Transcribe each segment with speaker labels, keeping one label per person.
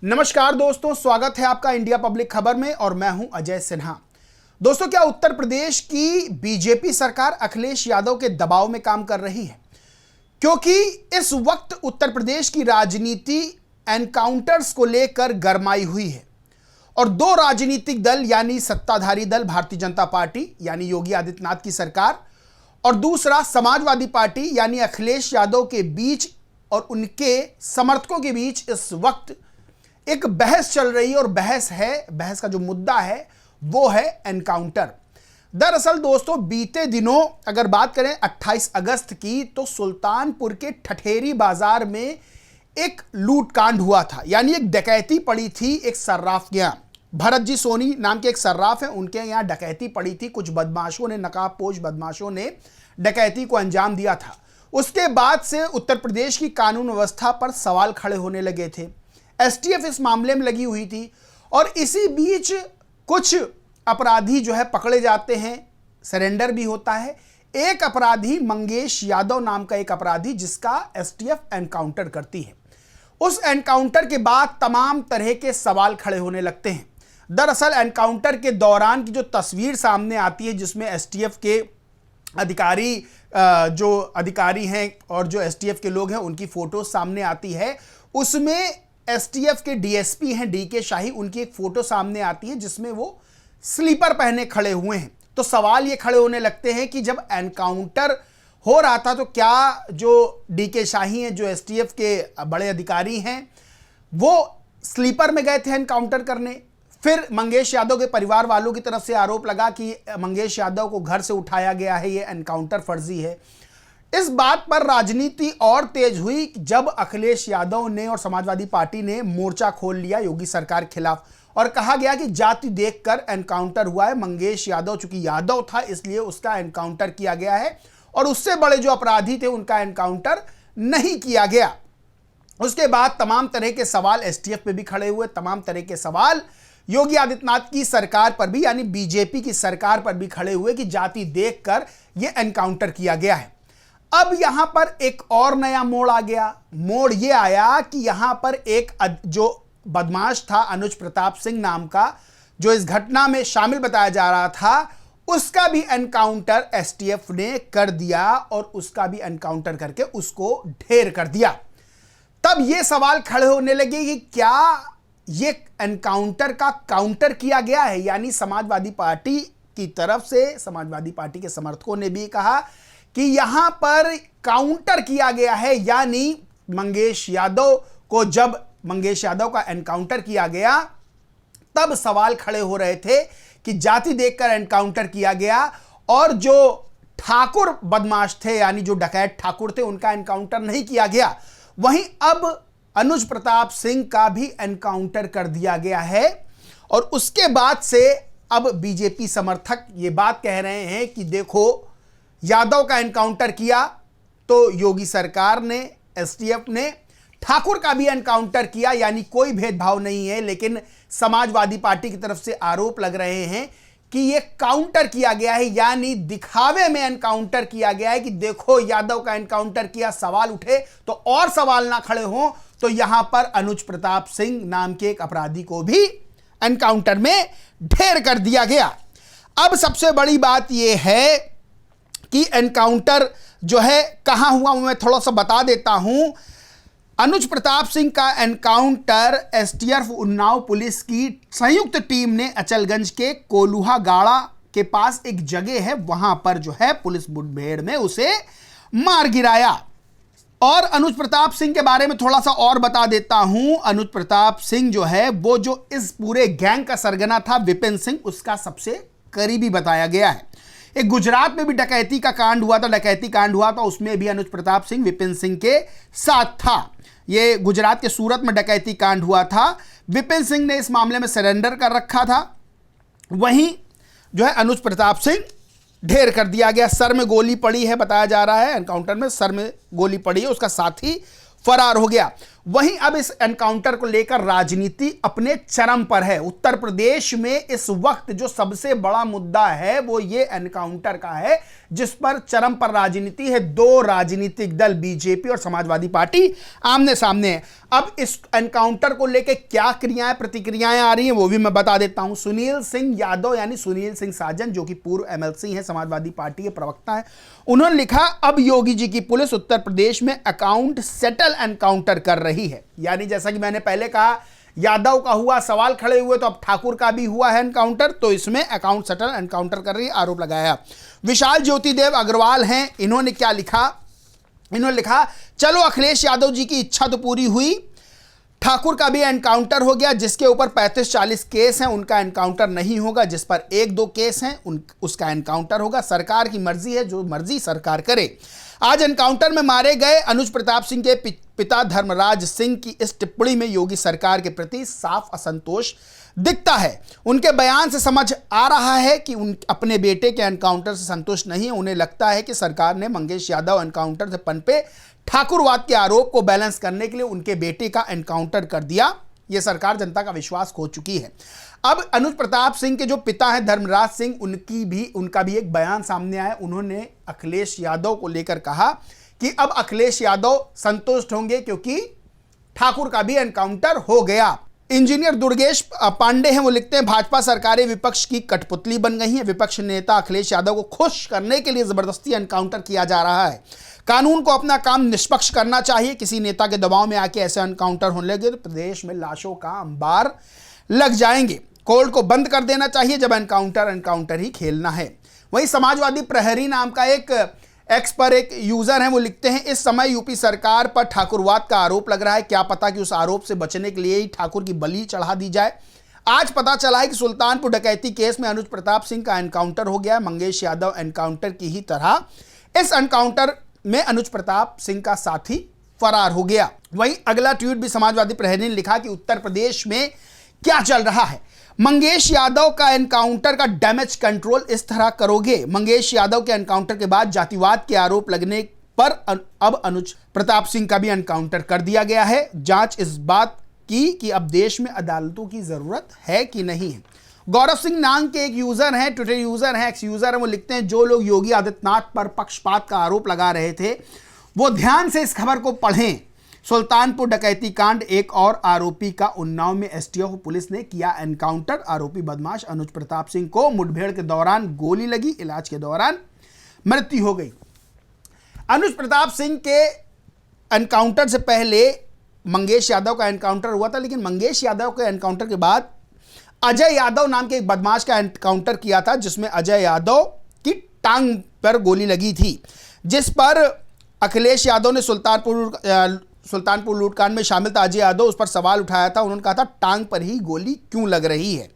Speaker 1: नमस्कार दोस्तों, स्वागत है आपका इंडिया पब्लिक खबर में और मैं हूं अजय सिन्हा। दोस्तों, क्या उत्तर प्रदेश की बीजेपी सरकार अखिलेश यादव के दबाव में काम कर रही है? क्योंकि इस वक्त उत्तर प्रदेश की राजनीति एनकाउंटर्स को लेकर गरमाई हुई है और दो राजनीतिक दल यानी सत्ताधारी दल भारतीय जनता पार्टी यानी योगी आदित्यनाथ की सरकार और दूसरा समाजवादी पार्टी यानी अखिलेश यादव के बीच और उनके समर्थकों के बीच इस वक्त एक बहस चल रही है। और बहस का जो मुद्दा है वो है एनकाउंटर। दरअसल दोस्तों, बीते दिनों अगर बात करें 28 अगस्त की, तो सुल्तानपुर के ठठेरी बाजार में एक लूटकांड हुआ था, यानी एक डकैती पड़ी थी। एक सर्राफ के यहाँ, भरत जी सोनी नाम के एक सर्राफ है, उनके यहाँ डकैती पड़ी थी। कुछ बदमाशों ने, नकाबपोश बदमाशों ने डकैती को अंजाम दिया था। उसके बाद से उत्तर प्रदेश की कानून व्यवस्था पर सवाल खड़े होने लगे थे। एसटीएफ इस मामले में लगी हुई थी और इसी बीच कुछ अपराधी जो है पकड़े जाते हैं, सरेंडर भी होता है। एक अपराधी मंगेश यादव नाम का एक अपराधी, जिसका एसटीएफ एनकाउंटर करती है। उस एनकाउंटर के बाद तमाम तरह के सवाल खड़े होने लगते हैं। दरअसल एनकाउंटर के दौरान की जो तस्वीर सामने आती है, जिसमें एसटीएफ के अधिकारी जो अधिकारी हैं और जो एसटीएफ के लोग हैं, उनकी फोटो सामने आती है। उसमें एसटीएफ के डीएसपी हैं डीके शाही, उनकी एक फोटो सामने आती है जिसमें वो स्लीपर पहने खड़े हुए हैं। तो सवाल ये खड़े होने लगते हैं कि जब एनकाउंटर हो रहा था तो क्या जो डीके शाही हैं, जो एसटीएफ के बड़े अधिकारी हैं, वो स्लीपर में गए थे एनकाउंटर करने? फिर मंगेश यादव के परिवार वालों की तरफ से आरोप लगा कि मंगेश यादव को घर से उठाया गया है, ये एनकाउंटर फर्जी है। इस बात पर राजनीति और तेज हुई जब अखिलेश यादव ने और समाजवादी पार्टी ने मोर्चा खोल लिया योगी सरकार के खिलाफ और कहा गया कि जाति देखकर एनकाउंटर हुआ है। मंगेश यादव चूंकि यादव था इसलिए उसका एनकाउंटर किया गया है और उससे बड़े जो अपराधी थे उनका एनकाउंटर नहीं किया गया। उसके बाद तमाम तरह के सवाल एसटीएफ पे भी खड़े हुए, तमाम तरह के सवाल योगी आदित्यनाथ की सरकार पर भी यानी बीजेपी की सरकार पर भी खड़े हुए कि जाति देखकर यह एनकाउंटर किया गया है। अब यहां पर एक और नया मोड़ आ गया। मोड़ यह आया कि यहां पर एक जो बदमाश था अनुज प्रताप सिंह नाम का, जो इस घटना में शामिल बताया जा रहा था, उसका भी एनकाउंटर एसटीएफ ने कर दिया और उसका भी एनकाउंटर करके उसको ढेर कर दिया। तब यह सवाल खड़े होने लगे कि क्या यह एनकाउंटर का काउंटर किया गया है, यानी समाजवादी पार्टी की तरफ से समाजवादी पार्टी के समर्थकों ने भी कहा कि यहां पर काउंटर किया गया है, यानी मंगेश यादव को जब मंगेश यादव का एनकाउंटर किया गया तब सवाल खड़े हो रहे थे कि जाति देखकर एनकाउंटर किया गया और जो ठाकुर बदमाश थे यानी जो डकैत ठाकुर थे उनका एनकाउंटर नहीं किया गया। वहीं अब अनुज प्रताप सिंह का भी एनकाउंटर कर दिया गया है और उसके बाद से अब बीजेपी समर्थक ये बात कह रहे हैं कि देखो, यादव का एनकाउंटर किया तो योगी सरकार ने, एसटीएफ ने, ठाकुर का भी एनकाउंटर किया, यानी कोई भेदभाव नहीं है। लेकिन समाजवादी पार्टी की तरफ से आरोप लग रहे हैं कि यह काउंटर किया गया है, यानी दिखावे में एनकाउंटर किया गया है कि देखो यादव का एनकाउंटर किया। सवाल उठे तो और सवाल ना खड़े हों, तो यहां पर अनुज प्रताप सिंह नाम के एक अपराधी को भी एनकाउंटर में ढेर कर दिया गया। अब सबसे बड़ी बात यह है कि एनकाउंटर जो है कहां हुआ, मैं थोड़ा सा बता देता हूं। अनुज प्रताप सिंह का एनकाउंटर एसटीएफ उन्नाव पुलिस की संयुक्त टीम ने अचलगंज के कोलुहा गाड़ा के पास एक जगह है, वहां पर जो है पुलिस मुठभेड़ में उसे मार गिराया। और अनुज प्रताप सिंह के बारे में थोड़ा सा और बता देता हूं। अनुज प्रताप सिंह जो है वो जो इस पूरे गैंग का सरगना था विपिन सिंह, उसका सबसे करीबी बताया गया है। एक गुजरात में भी डकैती कांड हुआ था, उसमें भी अनुज प्रताप सिंह विपिन सिंह के साथ था। ये गुजरात के सूरत में डकैती कांड हुआ था, विपिन सिंह ने इस मामले में सरेंडर कर रखा था। वहीं जो है अनुज प्रताप सिंह ढेर कर दिया गया। सर में गोली पड़ी है, बताया जा रहा है एनकाउंटर में सर में गोली पड़ी है, उसका साथी फरार हो गया। वहीं अब इस एनकाउंटर को लेकर राजनीति अपने चरम पर है। उत्तर प्रदेश में इस वक्त जो सबसे बड़ा मुद्दा है वो ये एनकाउंटर का है, जिस पर चरम पर राजनीति है। दो राजनीतिक दल बीजेपी और समाजवादी पार्टी आमने सामने है। अब इस एनकाउंटर को लेकर क्या क्रियाएं प्रतिक्रियाएं आ रही हैं वो भी मैं बता देता हूं। सुनील सिंह यादव यानी सुनील सिंह साजन, जो कि पूर्व एमएलसी हैं, समाजवादी पार्टी के प्रवक्ता हैं, उन्होंने लिखा, अब योगी जी की पुलिस उत्तर प्रदेश में अकाउंट सेटल एनकाउंटर कर रही है। यानी जैसा कि मैंने पहले कहा, यादव का हुआ, सवाल खड़े हुए, तो अब ठाकुर का भी हुआ है एनकाउंटर, तो इसमें अकाउंट सेटल एनकाउंटर कर रही है, आरोप लगाया। विशाल ज्योति देव अग्रवाल हैं, इन्होंने क्या लिखा, इन्होंने लिखा, चलो अखिलेश यादव जी की इच्छा तो पूरी हुई, ठाकुर का भी एनकाउंटर हो गया। जिसके ऊपर 35-40 केस हैं उनका एनकाउंटर नहीं होगा, जिस पर 1-2 केस हैं उसका एनकाउंटर होगा। सरकार की मर्जी है, जो मर्जी सरकार करे। आज एनकाउंटर में मारे गए अनुज प्रताप सिंह के पिता धर्मराज सिंह की इस टिप्पणी में योगी सरकार के प्रति साफ असंतोष दिखता है। उनके बयान से समझ आ रहा है कि उन अपने बेटे के एनकाउंटर से संतुष्ट नहीं है। उन्हें लगता है कि सरकार ने मंगेश यादव एनकाउंटर से पनपे ठाकुरवाद के आरोप को बैलेंस करने के लिए उनके बेटे का एनकाउंटर कर दिया। यह सरकार जनता का विश्वास खो चुकी है। अब अनुज प्रताप सिंह के जो पिता हैं धर्मराज सिंह, उनका भी एक बयान सामने आया। उन्होंने अखिलेश यादव को लेकर कहा कि अब अखिलेश यादव संतुष्ट होंगे क्योंकि ठाकुर का भी एनकाउंटर हो गया। इंजीनियर दुर्गेश पांडे हैं, वो लिखते हैं, भाजपा सरकारें विपक्ष की कठपुतली बन गई हैं। विपक्ष नेता अखिलेश यादव को खुश करने के लिए जबरदस्ती एनकाउंटर किया जा रहा है। कानून को अपना काम निष्पक्ष करना चाहिए। किसी नेता के दबाव में आके ऐसे एनकाउंटर होने लगे तो प्रदेश में लाशों का अंबार लग जाएंगे। कोर्ट को बंद कर देना चाहिए। जब एनकाउंटर ही खेलना है। वहीं समाजवादी प्रहरी नाम का एक एक्स पर एक यूजर है, वो लिखते हैं, इस समय यूपी सरकार पर ठाकुरवाद का आरोप लग रहा है। क्या पता कि उस आरोप से बचने के लिए ही ठाकुर की बलि चढ़ा दी जाए। आज पता चला है कि सुल्तानपुर डकैती केस में अनुज प्रताप सिंह का एनकाउंटर हो गया। मंगेश यादव एनकाउंटर की ही तरह इस एनकाउंटर में अनुज प्रताप सिंह का साथी फरार हो गया। वहीं अगला ट्वीट भी समाजवादी प्रहरी ने लिखा कि उत्तर प्रदेश में क्या चल रहा है। मंगेश यादव का एनकाउंटर का डैमेज कंट्रोल इस तरह करोगे। मंगेश यादव के एनकाउंटर के बाद जातिवाद के आरोप लगने पर अब अनुज प्रताप सिंह का भी एनकाउंटर कर दिया गया है। जांच इस बात की कि अब देश में अदालतों की जरूरत है कि नहीं है। गौरव सिंह नाम के एक यूजर हैं, ट्विटर यूजर हैं, एक्स यूजर हैं, वो लिखते हैं, जो लोग योगी आदित्यनाथ पर पक्षपात का आरोप लगा रहे थे वो ध्यान से इस खबर को पढ़ें। सुल्तानपुर डकैती कांड, एक और आरोपी का उन्नाव में एसटीएफ पुलिस ने किया एनकाउंटर। आरोपी बदमाश अनुज प्रताप सिंह को मुठभेड़ के दौरान गोली लगी, इलाज के दौरान मृत्यु हो गई। अनुज प्रताप सिंह के एनकाउंटर से पहले मंगेश यादव का एनकाउंटर हुआ था, लेकिन मंगेश यादव के एनकाउंटर के बाद अजय यादव नाम के एक बदमाश का एनकाउंटर किया था, जिसमें अजय यादव की टांग पर गोली लगी थी, जिस पर अखिलेश यादव ने सुल्तानपुर लूटकांड में शामिल था अजय यादव, उस पर सवाल उठाया था। उन्होंने कहा था, टांग पर ही गोली क्यों लग रही है।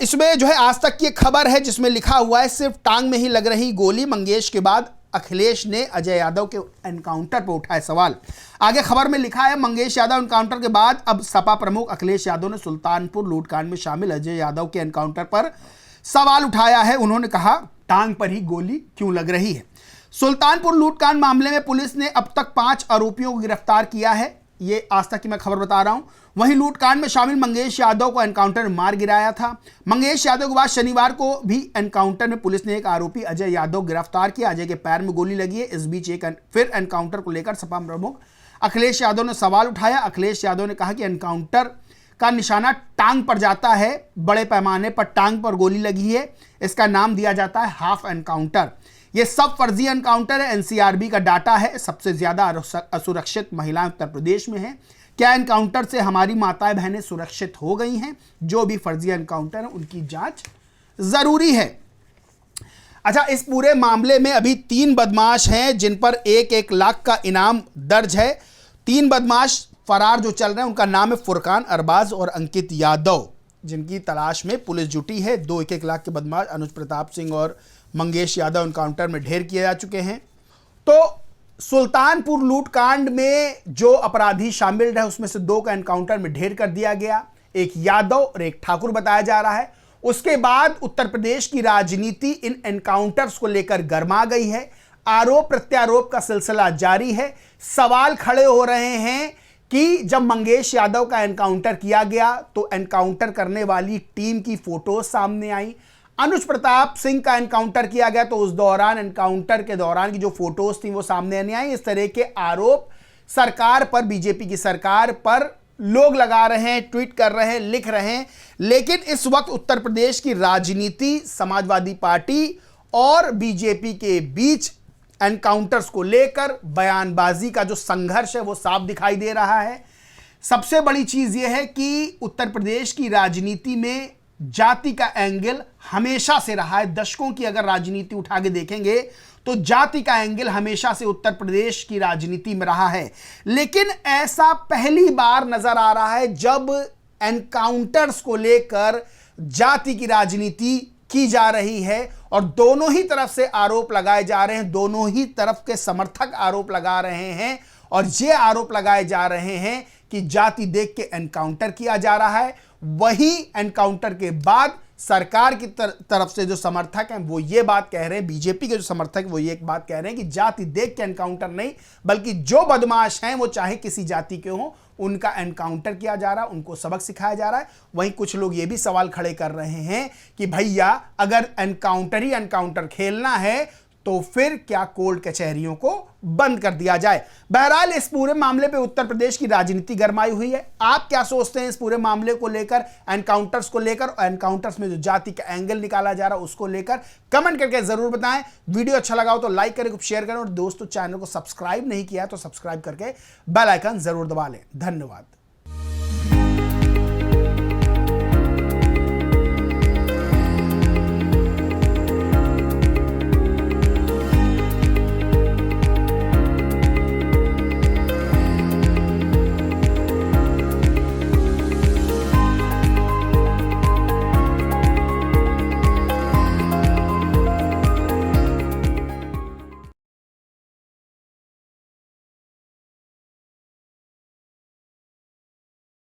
Speaker 1: इसमें जो है आज तक की खबर है जिसमें लिखा हुआ है सिर्फ टांग में ही लग रही गोली। मंगेश के बाद अखिलेश ने अजय यादव के एनकाउंटर पर उठाए सवाल। आगे खबर में लिखा है, मंगेश यादव एनकाउंटर के बाद अब सपा प्रमुख अखिलेश यादव ने सुल्तानपुर लूटकांड में शामिल अजय यादव के एनकाउंटर पर सवाल उठाया है। उन्होंने कहा, टांग पर ही गोली क्यों लग रही है। सुल्तानपुर लूटकांड मामले में पुलिस ने अब तक 5 आरोपियों को गिरफ्तार किया है। ये आज तक की मैं खबर बता रहा हूं। वहीं लूटकांड में शामिल मंगेश यादव को एनकाउंटर में मार गिराया था। मंगेश यादव के बाद शनिवार को भी एनकाउंटर में पुलिस ने एक आरोपी अजय यादव गिरफ्तार किया। अजय के पैर में गोली लगी है। इस बीच एक फिर एनकाउंटर को लेकर सपा प्रमुख अखिलेश यादव ने सवाल उठाया। अखिलेश यादव ने कहा कि एनकाउंटर का निशाना टांग पर जाता है, बड़े पैमाने पर टांग पर गोली लगी है, इसका नाम दिया जाता है हाफ एनकाउंटर। ये सब फर्जी एनकाउंटर है। एनसीआरबी का डाटा है, सबसे ज्यादा असुरक्षित महिलाएं उत्तर प्रदेश में हैं। क्या एनकाउंटर से हमारी माताएं बहनें सुरक्षित हो गई हैं? जो भी फर्जी एनकाउंटर है उनकी जांच जरूरी है। अच्छा, इस पूरे मामले में अभी 3 बदमाश हैं जिन पर 1-1 लाख का इनाम दर्ज है। 3 बदमाश फरार जो चल रहे हैं उनका नाम है फुरकान अरबाज और अंकित यादव, जिनकी तलाश में पुलिस जुटी है। 2-1 लाख के बदमाश अनुज प्रताप सिंह और मंगेश यादव एनकाउंटर में ढेर किए जा चुके हैं। तो सुल्तानपुर लूटकांड में जो अपराधी शामिल रहे उसमें से 2 का एनकाउंटर में ढेर कर दिया गया, एक यादव और एक ठाकुर बताया जा रहा है। उसके बाद उत्तर प्रदेश की राजनीति इन एनकाउंटर्स को लेकर गर्मा गई है। आरोप प्रत्यारोप का सिलसिला जारी है। सवाल खड़े हो रहे हैं कि जब मंगेश यादव का एनकाउंटर किया गया तो एनकाउंटर करने वाली टीम की फोटोज सामने आई। अनुज प्रताप सिंह का एनकाउंटर किया गया तो उस दौरान एनकाउंटर के दौरान की जो फोटोज थी वो सामने नहीं आई। इस तरह के आरोप सरकार पर, बीजेपी की सरकार पर लोग लगा रहे हैं, ट्वीट कर रहे हैं, लिख रहे हैं। लेकिन इस वक्त उत्तर प्रदेश की राजनीति, समाजवादी पार्टी और बीजेपी के बीच एनकाउंटर्स को लेकर बयानबाजी का जो संघर्ष है वो साफ दिखाई दे रहा है। सबसे बड़ी चीज यह है कि उत्तर प्रदेश की राजनीति में जाति का एंगल हमेशा से रहा है। दशकों की अगर राजनीति उठा के देखेंगे तो जाति का एंगल हमेशा से उत्तर प्रदेश की राजनीति में रहा है। लेकिन ऐसा पहली बार नजर आ रहा है जब एनकाउंटर्स को लेकर जाति की राजनीति की जा रही है और दोनों ही तरफ से आरोप लगाए जा रहे हैं, दोनों ही तरफ के समर्थक आरोप लगा रहे हैं और ये आरोप लगाए जा रहे हैं कि जाति देख के एनकाउंटर किया जा रहा है। वही एनकाउंटर के बाद सरकार की तरफ से जो समर्थक हैं वो ये बात कह रहे हैं, बीजेपी के जो समर्थक वो ये एक बात कह रहे हैं कि जाति देख के एनकाउंटर नहीं, बल्कि जो बदमाश हैं वो चाहे किसी जाति के हों उनका एनकाउंटर किया जा रहा है, उनको सबक सिखाया जा रहा है। वहीं कुछ लोग ये भी सवाल खड़े कर रहे हैं कि भैया अगर एनकाउंटर ही एनकाउंटर खेलना है तो फिर क्या कोर्ट कचहरियों को बंद कर दिया जाए। बहरहाल इस पूरे मामले पे उत्तर प्रदेश की राजनीति गरमाई हुई है। आप क्या सोचते हैं इस पूरे मामले को लेकर, एनकाउंटर्स को लेकर, और एनकाउंटर्स में जो जाति का एंगल निकाला जा रहा है उसको लेकर? कमेंट करके जरूर बताएं। वीडियो अच्छा लगा हो तो लाइक करें, शेयर करें और दोस्तों चैनल को सब्सक्राइब नहीं किया तो सब्सक्राइब करके बेल आइकन जरूर दबा लें। धन्यवाद।